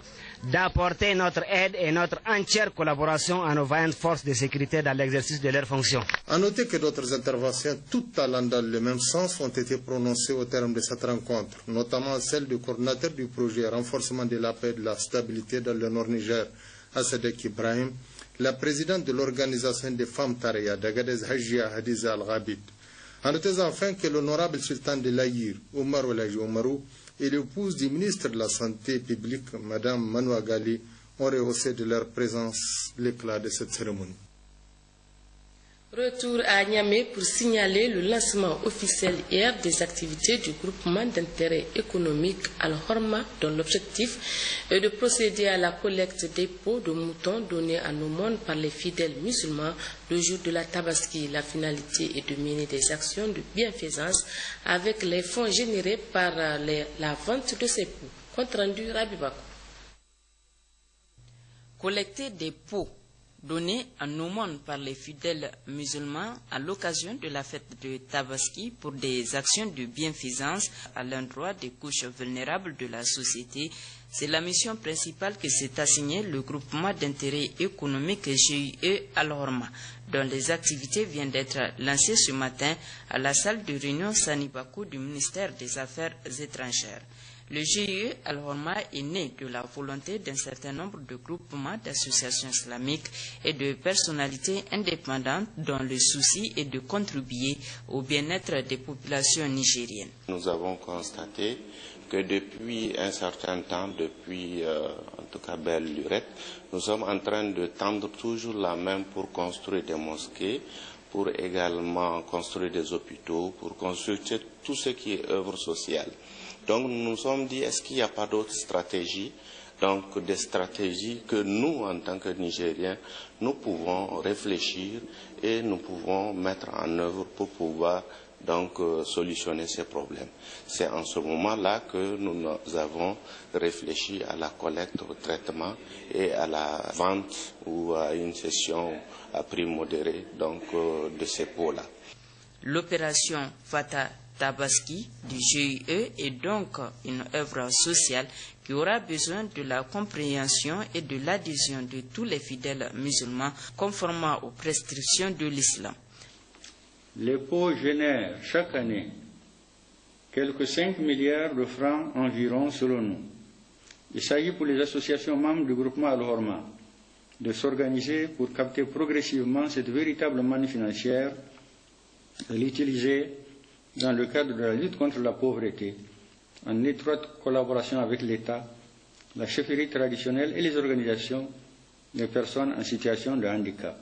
d'apporter notre aide et notre entière collaboration à nos vaillantes forces de sécurité dans l'exercice de leurs fonctions. À noter que d'autres interventions, toutes allant dans le même sens, ont été prononcées au terme de cette rencontre, notamment celle du coordinateur du projet Renforcement de la paix et de la stabilité dans le Nord Niger, Assadek Ibrahim, la présidente de l'organisation des femmes Tareya d'Agadez Hajia Hadiza Al-Ghabid. En notant enfin que l'honorable sultan de l'Aïr, Omar Olaji Omarou, et l'épouse du ministre de la Santé publique, Mme Manoua Gali, ont rehaussé de leur présence l'éclat de cette cérémonie. Retour à Niamey pour signaler le lancement officiel hier des activités du groupement d'intérêt économique Al-Horma, dont l'objectif est de procéder à la collecte des peaux de moutons donnés à l'aumône par les fidèles musulmans le jour de la Tabaski. La finalité est de mener des actions de bienfaisance avec les fonds générés par la vente de ces peaux. Compte rendu Rabibako. Collecter des peaux donné en aumône par les fidèles musulmans à l'occasion de la fête de Tabaski pour des actions de bienfaisance à l'endroit des couches vulnérables de la société. C'est la mission principale que s'est assignée le groupement d'intérêt économique GIE Al-Horma, dont les activités viennent d'être lancées ce matin à la salle de réunion Sanibakou du ministère des Affaires étrangères. Le GIE Al-Horma est né de la volonté d'un certain nombre de groupements d'associations islamiques et de personnalités indépendantes dont le souci est de contribuer au bien-être des populations nigériennes. Nous avons constaté que depuis un certain temps, depuis en tout cas belle lurette, nous sommes en train de tendre toujours la main pour construire des mosquées, pour également construire des hôpitaux, pour construire tout ce qui est œuvre sociale. Donc nous nous sommes dit, est-ce qu'il n'y a pas d'autres stratégies, donc des stratégies que nous, en tant que Nigériens, nous pouvons réfléchir et nous pouvons mettre en œuvre pour pouvoir donc solutionner ces problèmes. C'est en ce moment-là que nous avons réfléchi à la collecte, au traitement et à la vente ou à une cession à prix modéré donc, de ces pots-là. L'opération Fata Tabaski du GIE est donc une œuvre sociale qui aura besoin de la compréhension et de l'adhésion de tous les fidèles musulmans conformément aux prescriptions de l'islam. Les pots génèrent chaque année quelques 5 milliards de francs environ selon nous. Il s'agit pour les associations membres du groupement Al-Horma de s'organiser pour capter progressivement cette véritable manne financière et l'utiliser dans le cadre de la lutte contre la pauvreté, en étroite collaboration avec l'État, la chefferie traditionnelle et les organisations des personnes en situation de handicap.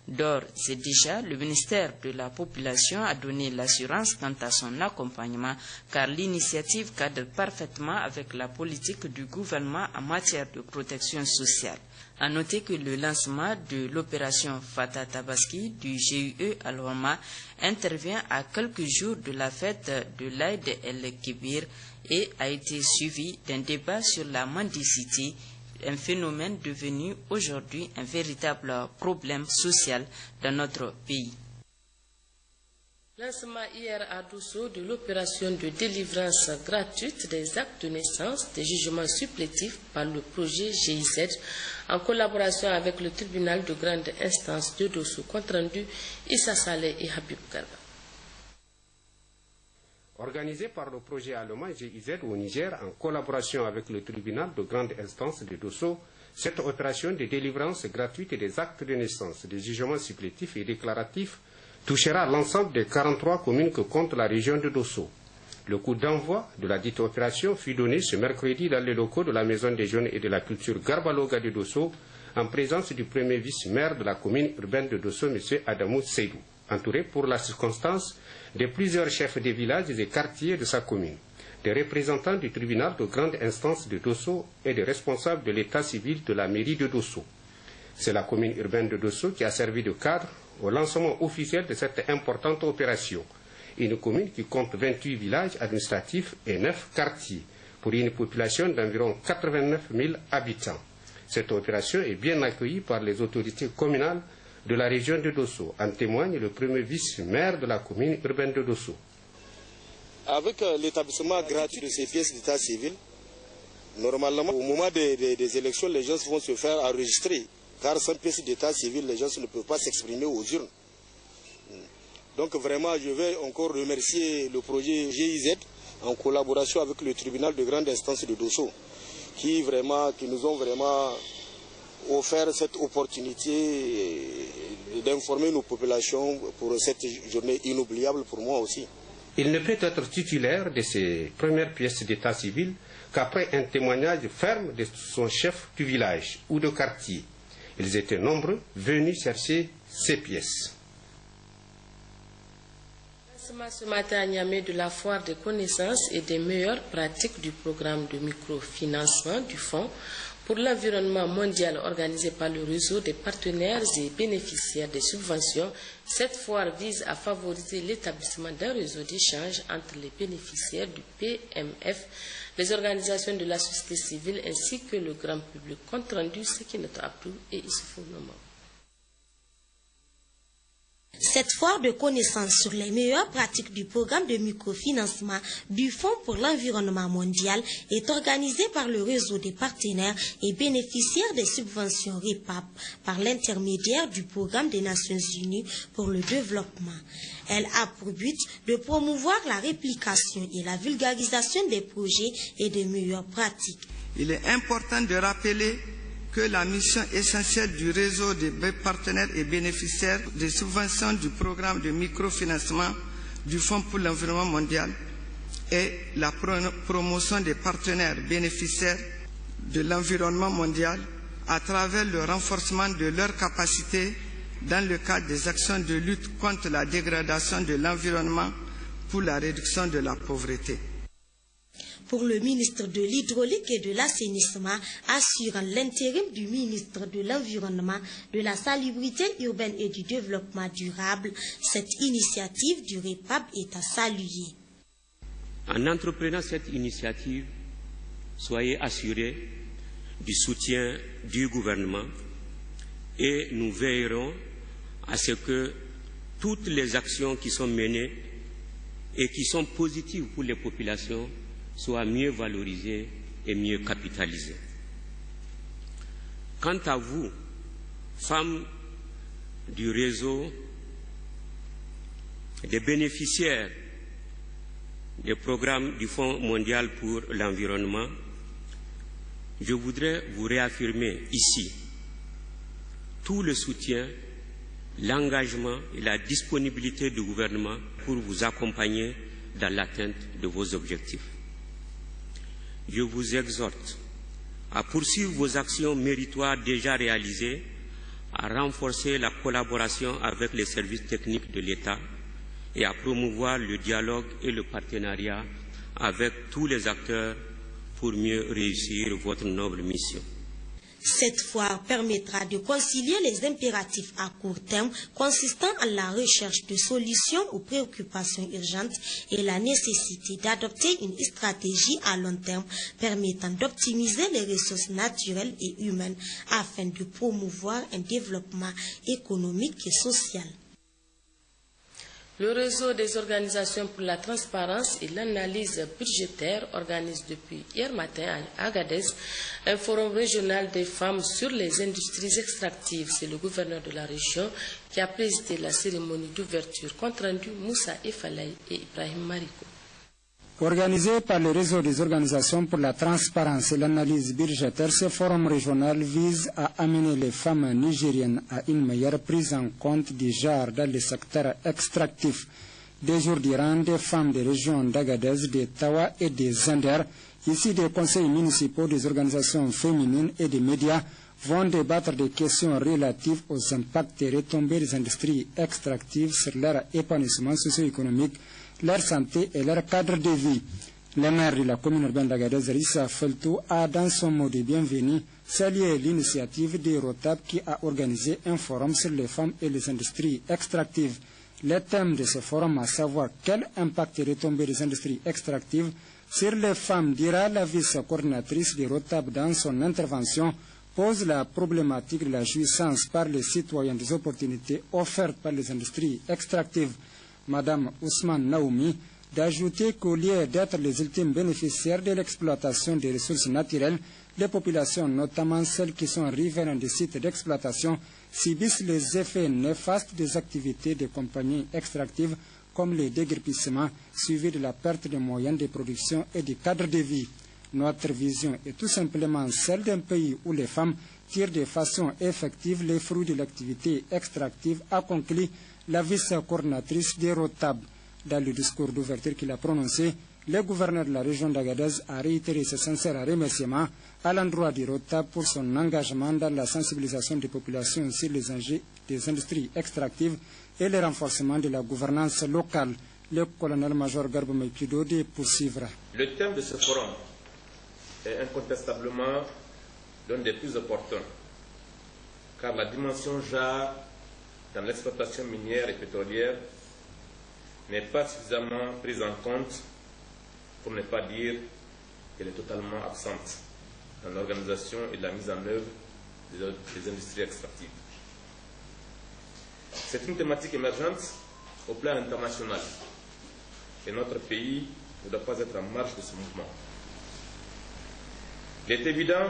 D'ores et déjà, le ministère de la Population a donné l'assurance quant à son accompagnement, car l'initiative cadre parfaitement avec la politique du gouvernement en matière de protection sociale. À noter que le lancement de l'opération Fata Tabaski du GIE Al-Horma intervient à quelques jours de la fête de l'Aïd el-Kébir et a été suivi d'un débat sur la mendicité, un phénomène devenu aujourd'hui un véritable problème social dans notre pays. Lancement hier à Dosso de l'opération de délivrance gratuite des actes de naissance des jugements supplétifs par le projet GIZ en collaboration avec le tribunal de grande instance de Dosso. Compte rendu Issa Saleh et Habib Garba. Organisé par le projet allemand GIZ au Niger en collaboration avec le tribunal de grande instance de Dosso, cette opération de délivrance gratuite des actes de naissance, des jugements supplétifs et déclaratifs touchera l'ensemble des 43 communes que compte la région de Dosso. Le coup d'envoi de la dite opération fut donné ce mercredi dans les locaux de la Maison des Jeunes et de la Culture Garbaloga de Dosso, en présence du premier vice-maire de la commune urbaine de Dosso, M. Adamou Seydou, entouré pour la circonstance de plusieurs chefs des villages et des quartiers de sa commune, des représentants du tribunal de grande instance de Dosso et des responsables de l'état civil de la mairie de Dosso. C'est la commune urbaine de Dosso qui a servi de cadre au lancement officiel de cette importante opération. Une commune qui compte 28 villages administratifs et 9 quartiers, pour une population d'environ 89 000 habitants. Cette opération est bien accueillie par les autorités communales de la région de Dosso. En témoigne le premier vice-maire de la commune urbaine de Dosso. Avec l'établissement gratuit de ces pièces d'état civil, normalement, au moment des élections, les gens vont se faire enregistrer. Car sans pièce d'état civil, les gens ne peuvent pas s'exprimer aux urnes. Donc vraiment, je vais encore remercier le projet GIZ en collaboration avec le tribunal de grande instance de Dosso, qui nous ont vraiment offert cette opportunité d'informer nos populations pour cette journée inoubliable pour moi aussi. Il ne peut être titulaire de ses premières pièces d'état civil qu'après un témoignage ferme de son chef du village ou de quartier. Ils étaient nombreux venus chercher ces pièces. Ce matin à Niamey de la foire des connaissances et des meilleures pratiques du programme de microfinancement du Fonds pour l'environnement mondial organisé par le réseau des partenaires et bénéficiaires des subventions. Cette foire vise à favoriser l'établissement d'un réseau d'échange entre les bénéficiaires du PMF, les organisations de la société civile ainsi que le grand public. Compte rendu, Sekinat Abdou et Issoufou Nomo. Cette foire de connaissances sur les meilleures pratiques du programme de microfinancement du Fonds pour l'environnement mondial est organisée par le réseau des partenaires et bénéficiaires des subventions REPAP par l'intermédiaire du programme des Nations Unies pour le développement. Elle a pour but de promouvoir la réplication et la vulgarisation des projets et des meilleures pratiques. Il est important de rappeler que la mission essentielle du réseau des partenaires et bénéficiaires des subventions du programme de microfinancement du Fonds pour l'environnement mondial est la promotion des partenaires bénéficiaires de l'environnement mondial à travers le renforcement de leurs capacités dans le cadre des actions de lutte contre la dégradation de l'environnement pour la réduction de la pauvreté. Pour le ministre de l'Hydraulique et de l'Assainissement, assurant l'intérim du ministre de l'Environnement, de la Salubrité urbaine et du Développement durable, cette initiative du REPAP est à saluer. En entreprenant cette initiative, soyez assurés du soutien du gouvernement et nous veillerons à ce que toutes les actions qui sont menées et qui sont positives pour les populations soient mieux valorisées et mieux capitalisées. Quant à vous, femmes du réseau des bénéficiaires des programmes du Fonds mondial pour l'environnement, je voudrais vous réaffirmer ici tout le soutien, l'engagement et la disponibilité du gouvernement pour vous accompagner dans l'atteinte de vos objectifs. Je vous exhorte à poursuivre vos actions méritoires déjà réalisées, à renforcer la collaboration avec les services techniques de l'État et à promouvoir le dialogue et le partenariat avec tous les acteurs pour mieux réussir votre noble mission. Cette foire permettra de concilier les impératifs à court terme consistant en la recherche de solutions aux préoccupations urgentes et la nécessité d'adopter une stratégie à long terme permettant d'optimiser les ressources naturelles et humaines afin de promouvoir un développement économique et social. Le réseau des organisations pour la transparence et l'analyse budgétaire organise depuis hier matin à Agadez un forum régional des femmes sur les industries extractives. C'est le gouverneur de la région qui a présidé la cérémonie d'ouverture. Compte rendu Moussa Efalay et Ibrahim Mariko. Organisé par le réseau des organisations pour la transparence et l'analyse budgétaire, ce forum régional vise à amener les femmes nigériennes à une meilleure prise en compte du genre dans le secteur extractif. Des jours durant, des femmes des régions d'Agadez, de Tawa et des Zender, ici des conseils municipaux, des organisations féminines et des médias, vont débattre des questions relatives aux impacts et retombées des industries extractives sur leur épanouissement socio-économique, leur santé et leur cadre de vie. Le maire de la commune urbaine d'Agadez, Rissa Feltou, a dans son mot de bienvenue salué l'initiative de Rotab qui a organisé un forum sur les femmes et les industries extractives. Le thème de ce forum, à savoir quel impact est retombé des industries extractives sur les femmes, dira la vice-coordinatrice de Rotab dans son intervention, pose la problématique de la jouissance par les citoyens des opportunités offertes par les industries extractives. Madame Ousmane Naoumi, d'ajouter qu'au lieu d'être les ultimes bénéficiaires de l'exploitation des ressources naturelles, les populations, notamment celles qui sont riveraines des sites d'exploitation, subissent les effets néfastes des activités des compagnies extractives comme le déguerpissement suivi de la perte de moyens de production et du cadre de vie. Notre vision est tout simplement celle d'un pays où les femmes tirent de façon effective les fruits de l'activité extractive, a conclu la vice-coordinatrice de Rotab. Dans le discours d'ouverture qu'il a prononcé, le gouverneur de la région d'Agadez a réitéré ses sincères remerciements à l'endroit de Rotab pour son engagement dans la sensibilisation des populations sur les enjeux des industries extractives et le renforcement de la gouvernance locale. Le colonel-major Garba Maïkidodi poursuivra. Le thème de ce forum est incontestablement l'un des plus opportuns, car la dimension genre dans l'exploitation minière et pétrolière n'est pas suffisamment prise en compte, pour ne pas dire qu'elle est totalement absente dans l'organisation et la mise en œuvre des industries extractives. C'est une thématique émergente au plan international et notre pays ne doit pas être en marge de ce mouvement. Il est évident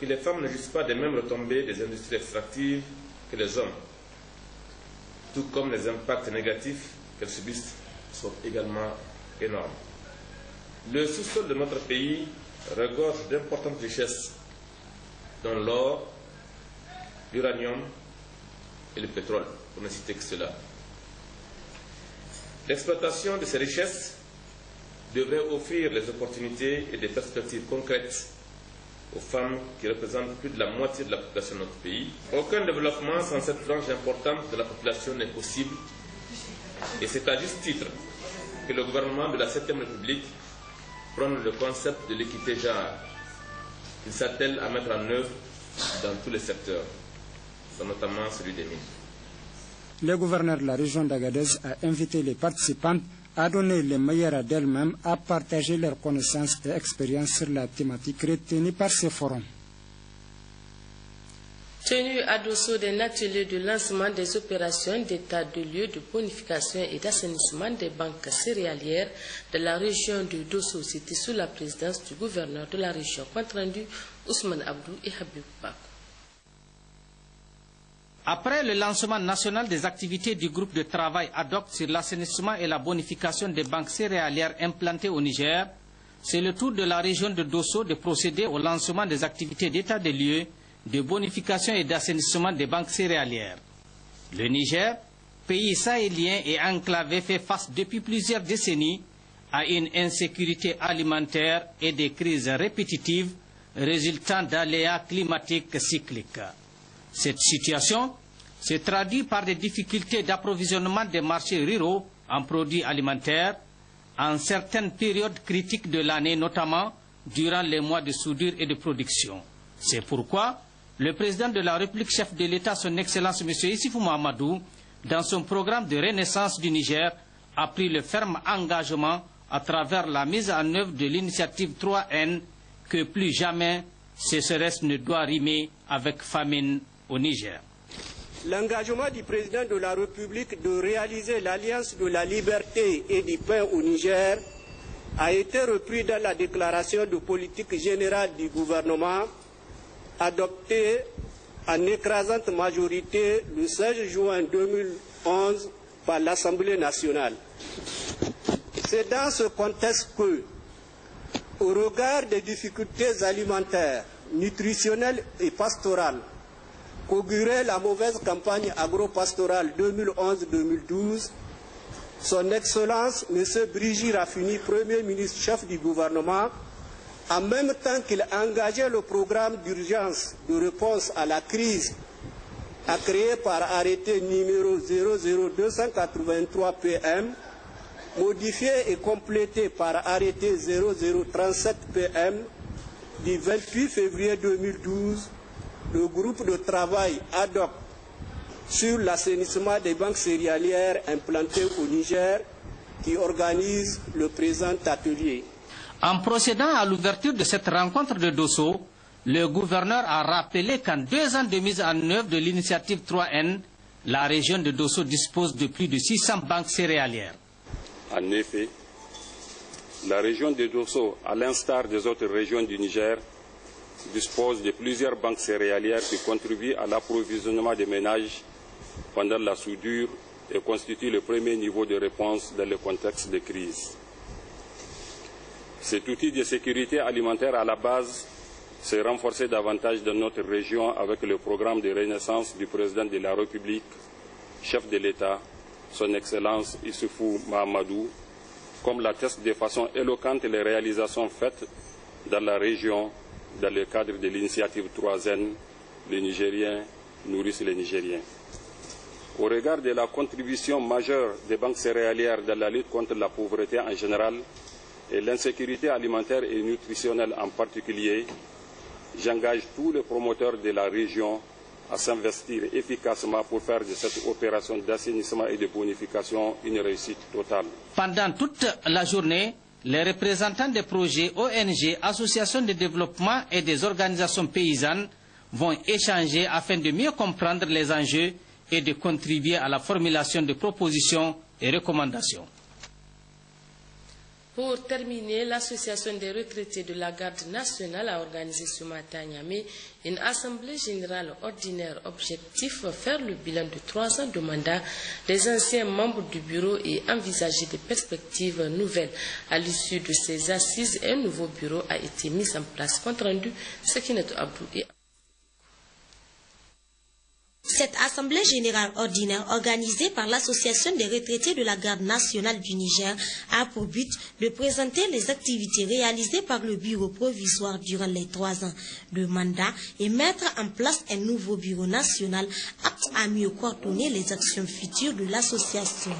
que les femmes ne jouissent pas des mêmes retombées des industries extractives que les hommes, tout comme les impacts négatifs qu'elles subissent sont également énormes. Le sous-sol de notre pays regorge d'importantes richesses, dont l'or, l'uranium et le pétrole, pour ne citer que cela. L'exploitation de ces richesses devrait offrir les opportunités et des perspectives concrètes aux femmes qui représentent plus de la moitié de la population de notre pays. Aucun développement sans cette frange importante de la population n'est possible, et c'est à juste titre que le gouvernement de la 7e République prône le concept de l'équité genre, qu'il s'attelle à mettre en œuvre dans tous les secteurs, notamment celui des mines. Le gouverneur de la région d'Agadez a invité les participantes à donner le meilleur d'elles-mêmes, à partager leurs connaissances et expériences sur la thématique retenue par ce forum. Tenu à Dosso d'un atelier de lancement des opérations d'état de lieu de bonification et d'assainissement des banques céréalières de la région de Dosso, c'était sous la présidence du gouverneur de la région. Compte rendu Ousmane Abdou et Habib Bako. Après le lancement national des activités du groupe de travail ad hoc sur l'assainissement et la bonification des banques céréalières implantées au Niger, c'est le tour de la région de Dosso de procéder au lancement des activités d'état des lieux, de bonification et d'assainissement des banques céréalières. Le Niger, pays sahélien et enclavé, fait face depuis plusieurs décennies à une insécurité alimentaire et des crises répétitives résultant d'aléas climatiques cycliques. Cette situation se traduit par des difficultés d'approvisionnement des marchés ruraux en produits alimentaires en certaines périodes critiques de l'année, notamment durant les mois de soudure et de production. C'est pourquoi le président de la République, chef de l'État, son Excellence M. Issifou Mahamadou, dans son programme de renaissance du Niger, a pris le ferme engagement à travers la mise en œuvre de l'initiative 3N que plus jamais sécheresse ne doit rimer avec famine au Niger. L'engagement du président de la République de réaliser l'Alliance de la liberté et du pain au Niger a été repris dans la déclaration de politique générale du gouvernement adoptée en écrasante majorité le 16 juin 2011 par l'Assemblée nationale. C'est dans ce contexte que, au regard des difficultés alimentaires, nutritionnelles et pastorales qu'augurait la mauvaise campagne agro-pastorale 2011-2012, son Excellence M. Brigitte Raffini, Premier ministre chef du gouvernement, en même temps qu'il engageait le programme d'urgence de réponse à la crise, a créé par arrêté numéro 00283 PM, modifié et complété par arrêté 0037 PM du 28 février 2012, le groupe de travail ad hoc sur l'assainissement des banques céréalières implantées au Niger qui organise le présent atelier. En procédant à l'ouverture de cette rencontre de Dosso, le gouverneur a rappelé qu'en 2 ans de mise en œuvre de l'initiative 3N, la région de Dosso dispose de plus de 600 banques céréalières. En effet, la région de Dosso, à l'instar des autres régions du Niger, dispose de plusieurs banques céréalières qui contribuent à l'approvisionnement des ménages pendant la soudure et constituent le premier niveau de réponse dans le contexte de crise. Cet outil de sécurité alimentaire à la base s'est renforcé davantage dans notre région avec le programme de renaissance du président de la République, chef de l'État, son Excellence Issifou Mahamadou, comme l'attestent de façon éloquente les réalisations faites dans la région dans le cadre de l'initiative 3N, les Nigériens nourrissent les Nigériens. Au regard de la contribution majeure des banques céréalières dans la lutte contre la pauvreté en général et l'insécurité alimentaire et nutritionnelle en particulier, j'engage tous les promoteurs de la région à s'investir efficacement pour faire de cette opération d'assainissement et de bonification une réussite totale. Pendant toute la journée, les représentants des projets ONG, associations de développement et des organisations paysannes vont échanger afin de mieux comprendre les enjeux et de contribuer à la formulation de propositions et recommandations. Pour terminer, l'Association des retraités de la Garde nationale a organisé ce matin à Niamey une assemblée générale ordinaire. Objectif, faire le bilan de 3 ans de mandat des anciens membres du bureau et envisager des perspectives nouvelles. À l'issue de ces assises, un nouveau bureau a été mis en place. Compte rendu, Sekinetou Abdou et Cette assemblée générale ordinaire organisée par l'Association des retraités de la Garde nationale du Niger a pour but de présenter les activités réalisées par le bureau provisoire durant les 3 ans de mandat et mettre en place un nouveau bureau national apte à mieux coordonner les actions futures de l'association.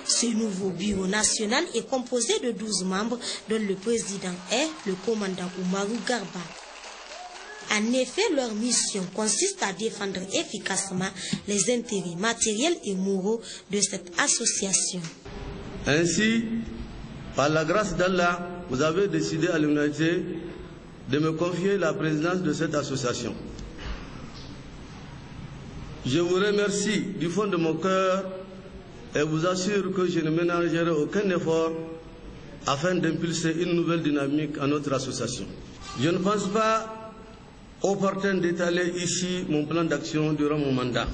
Ce nouveau bureau national est composé de 12 membres dont le président est le commandant Oumarou Garba. En effet, leur mission consiste à défendre efficacement les intérêts matériels et moraux de cette association. Ainsi, par la grâce d'Allah, vous avez décidé à l'unité de me confier la présidence de cette association. Je vous remercie du fond de mon cœur et vous assure que je ne ménagerai aucun effort afin d'impulser une nouvelle dynamique à notre association. Je ne pense pas opportun d'étaler ici mon plan d'action durant mon mandat.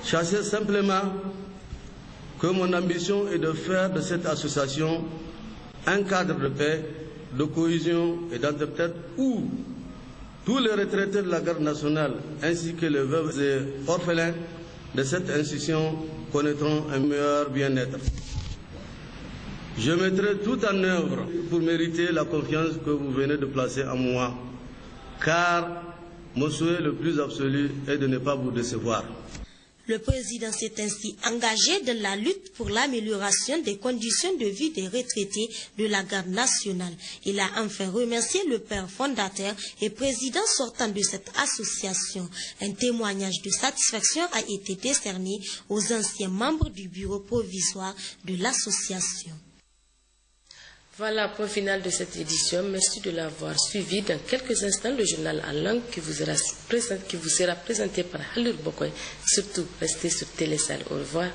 Sachez simplement que mon ambition est de faire de cette association un cadre de paix, de cohésion et d'entente où tous les retraités de la Garde nationale ainsi que les veuves et orphelins de cette institution connaîtront un meilleur bien-être. Je mettrai tout en œuvre pour mériter la confiance que vous venez de placer en moi, car mon souhait le plus absolu est de ne pas vous décevoir. Le président s'est ainsi engagé dans la lutte pour l'amélioration des conditions de vie des retraités de la Garde nationale. Il a enfin remercié le père fondateur et président sortant de cette association. Un témoignage de satisfaction a été décerné aux anciens membres du bureau provisoire de l'association. Voilà, point final de cette édition. Merci de l'avoir suivi. Dans quelques instants, le journal en langue qui vous sera présenté par Halur Bokoy. Surtout, restez sur Télésal. Au revoir.